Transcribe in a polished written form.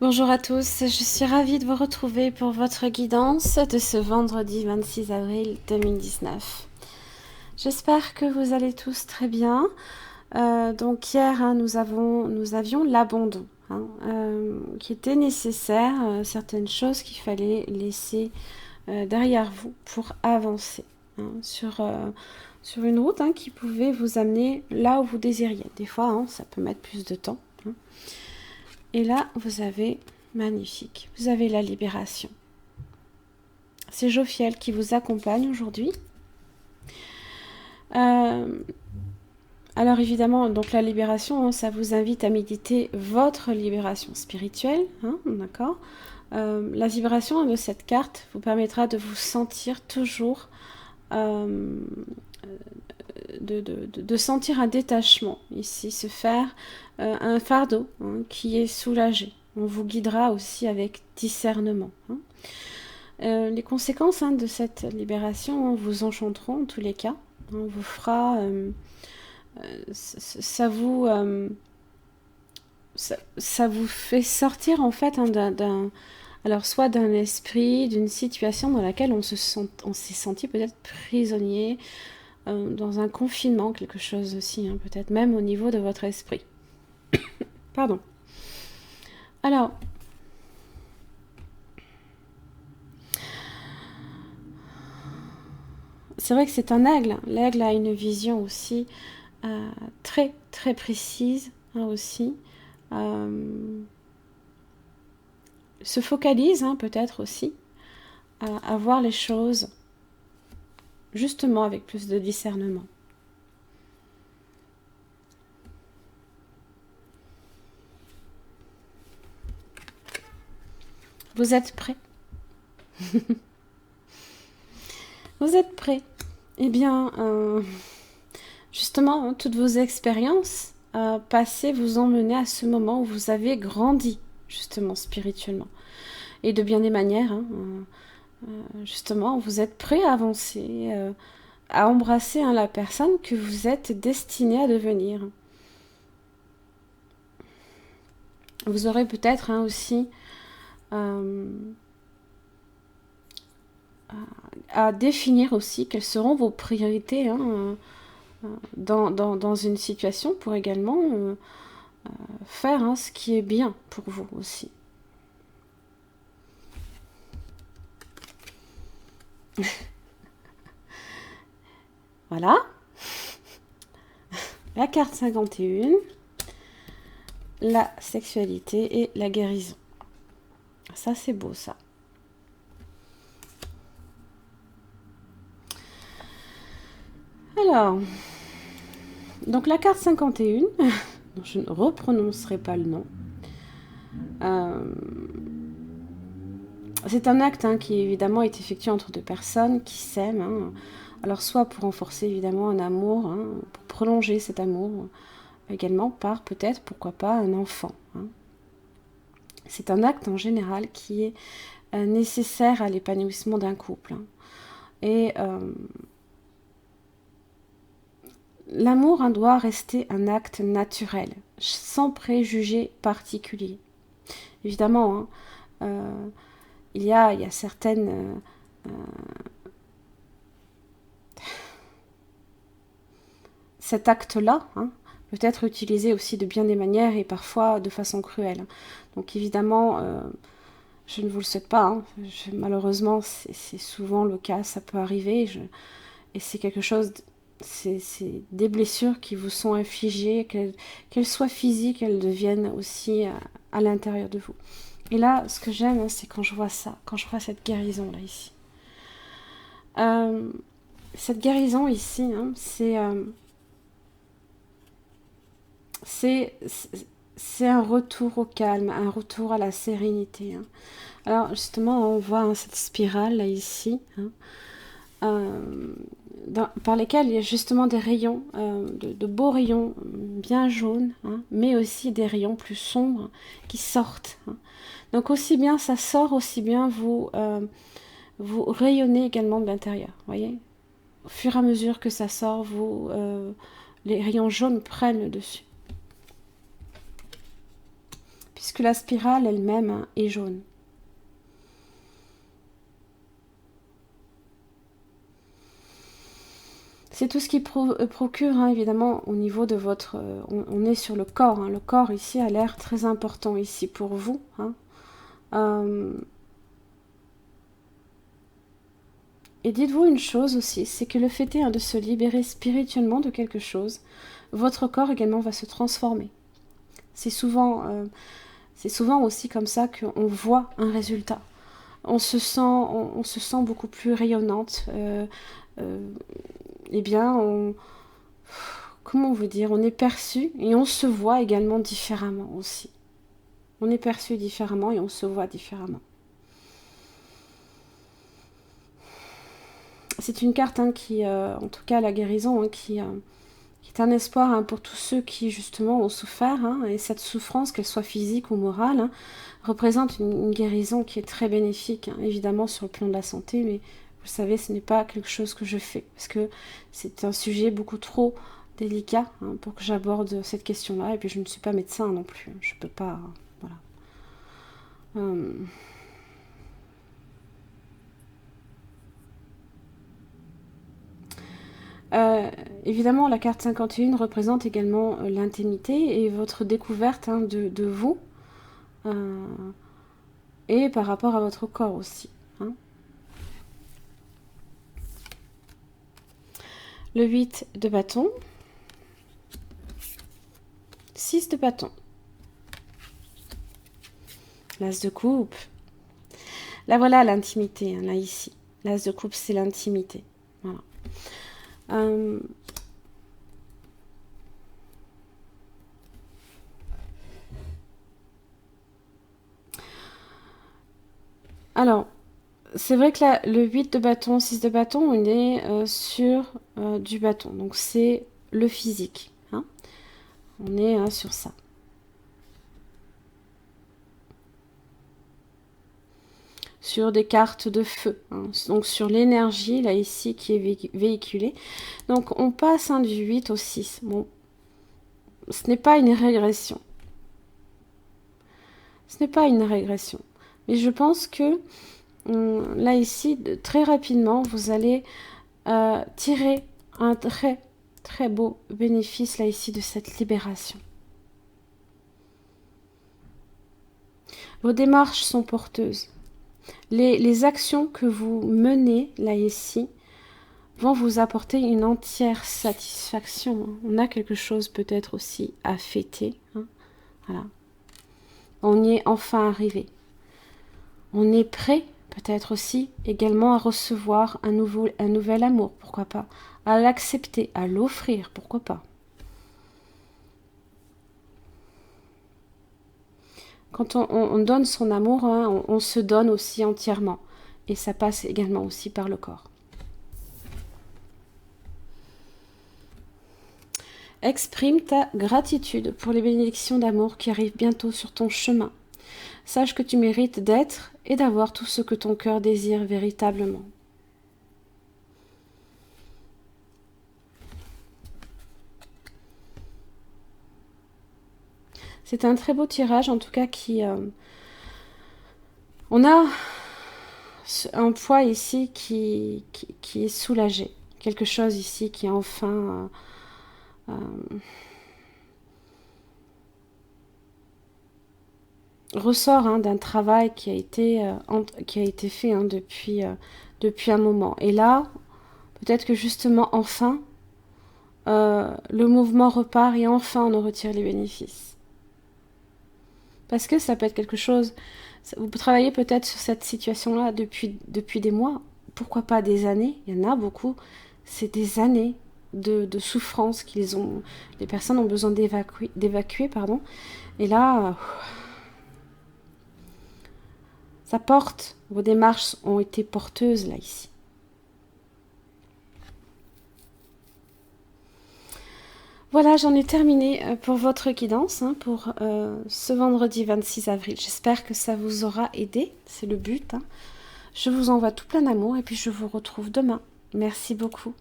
Bonjour à tous, je suis ravie de vous retrouver pour votre guidance de ce vendredi 26 avril 2019. J'espère que vous allez tous très bien. Donc hier, nous avions l'abandon qui était nécessaire, certaines choses qu'il fallait laisser derrière vous pour avancer sur une route qui pouvait vous amener là où vous désiriez. Des fois, ça peut mettre plus de temps. Et là, vous avez, magnifique, vous avez la libération. C'est Jophiel qui vous accompagne aujourd'hui. Alors évidemment, donc la libération, ça vous invite à méditer votre libération spirituelle, d'accord. La vibration de cette carte vous permettra de vous sentir toujours, de sentir un détachement ici, se faire un fardeau qui est soulagé. On vous guidera aussi avec discernement. Les conséquences de cette libération vous enchanteront en tous les cas. On vous fera... ça vous fait sortir en fait alors soit d'un esprit, d'une situation dans laquelle on s'est senti peut-être prisonnier, dans un confinement, quelque chose aussi, peut-être même au niveau de votre esprit. Pardon. Alors, c'est vrai que c'est un aigle. L'aigle a une vision aussi très très précise aussi. Se focalise peut-être aussi à voir les choses justement avec plus de discernement. Vous êtes prêts? Vous êtes prêts? Eh bien, justement, toutes vos expériences passées vous ont mené à ce moment où vous avez grandi, justement, spirituellement. Et de bien des manières, justement, vous êtes prêts à avancer, à embrasser la personne que vous êtes destiné à devenir. Vous aurez peut-être aussi à définir aussi quelles seront vos priorités dans une situation pour également faire ce qui est bien pour vous aussi. Voilà. La carte 51, la sexualité et la guérison. Ça, c'est beau, ça. Alors, donc la carte 51, je ne reprononcerai pas le nom. C'est un acte qui évidemment est effectué entre deux personnes qui s'aiment. Alors soit pour renforcer évidemment un amour, pour prolonger cet amour, également par peut-être, pourquoi pas, un enfant. C'est un acte en général qui est nécessaire à l'épanouissement d'un couple. Et l'amour doit rester un acte naturel, sans préjugés particuliers. Évidemment, il y a certaines... cet acte-là peut être utilisé aussi de bien des manières et parfois de façon cruelle. Donc évidemment, je ne vous le souhaite pas. Malheureusement, c'est souvent le cas, ça peut arriver. Et c'est quelque chose... C'est des blessures qui vous sont infligées, qu'elles soient physiques, elles deviennent aussi à l'intérieur de vous. Et là, ce que j'aime, c'est quand je vois ça, quand je vois cette guérison là ici. Cette guérison ici, C'est c'est un retour au calme, un retour à la sérénité, hein. Alors justement, on voit, hein, cette spirale là ici, hein, par lesquels il y a justement des rayons, de beaux rayons bien jaunes, hein, mais aussi des rayons plus sombres qui sortent, hein. Donc aussi bien ça sort, aussi bien vous rayonnez également de l'intérieur. Voyez, au fur et à mesure que ça sort, les rayons jaunes prennent le dessus. Puisque la spirale elle-même, hein, est jaune. C'est tout ce qui procure, hein, évidemment, au niveau de votre... on est sur le corps, hein. Le corps ici a l'air très important ici pour vous, hein. Euh, et dites-vous une chose aussi, c'est que le fait est, hein, de se libérer spirituellement de quelque chose, votre corps également va se transformer. C'est souvent aussi comme ça qu'on voit un résultat. On se sent beaucoup plus rayonnante. Eh bien, comment vous dire, on est perçu et on se voit également différemment aussi. On est perçu différemment et on se voit différemment. C'est une carte, hein, qui, en tout cas la guérison, hein, qui est un espoir, hein, pour tous ceux qui justement ont souffert, hein, et cette souffrance, qu'elle soit physique ou morale, hein, représente une guérison qui est très bénéfique, hein, évidemment sur le plan de la santé, mais vous savez, ce n'est pas quelque chose que je fais, parce que c'est un sujet beaucoup trop délicat, hein, pour que j'aborde cette question-là, et puis je ne suis pas médecin non plus, je ne peux pas, voilà. Évidemment, la carte 51 représente également l'intimité et votre découverte, hein, de vous, et par rapport à votre corps aussi, hein. Le 8 de bâton, 6 de bâton, l'as de coupe. Là, voilà l'intimité, hein, là, ici. L'as de coupe, c'est l'intimité. Voilà. Alors, c'est vrai que là, le 8 de bâton, 6 de bâton, on est sur du bâton. Donc, c'est le physique, hein. On est, hein, sur ça. Sur des cartes de feu, hein. Donc sur l'énergie, là ici, qui est véhiculée. Donc on passe, hein, du 8 au 6. Bon, ce n'est pas une régression. Ce n'est pas une régression. Mais je pense que là ici, très rapidement, vous allez tirer un très très beau bénéfice là ici de cette libération. Vos démarches sont porteuses. Les actions que vous menez là ici vont vous apporter une entière satisfaction. On a quelque chose peut-être aussi à fêter, hein. Voilà. On y est enfin arrivé. On est prêt peut-être aussi également à recevoir un nouvel amour, pourquoi pas, à l'accepter, à l'offrir, pourquoi pas. Quand on donne son amour, hein, on se donne aussi entièrement. Et ça passe également aussi par le corps. Exprime ta gratitude pour les bénédictions d'amour qui arrivent bientôt sur ton chemin. Sache que tu mérites d'être et d'avoir tout ce que ton cœur désire véritablement. C'est un très beau tirage, en tout cas, qui... on a un poids ici qui est soulagé. Quelque chose ici qui est enfin... ressort, hein, d'un travail qui a été fait, hein, depuis un moment. Et là, peut-être que justement, enfin, le mouvement repart et enfin on en retire les bénéfices. Parce que ça peut être quelque chose... Vous travaillez peut-être sur cette situation-là depuis des mois, pourquoi pas des années, il y en a beaucoup, c'est des années de souffrance qu'ils ont, les personnes ont besoin d'évacuer, pardon. Et là, ça porte, vos démarches ont été porteuses là, ici. Voilà, j'en ai terminé pour votre guidance, hein, pour ce vendredi 26 avril. J'espère que ça vous aura aidé, c'est le but. Hein. Je vous envoie tout plein d'amour et puis je vous retrouve demain. Merci beaucoup.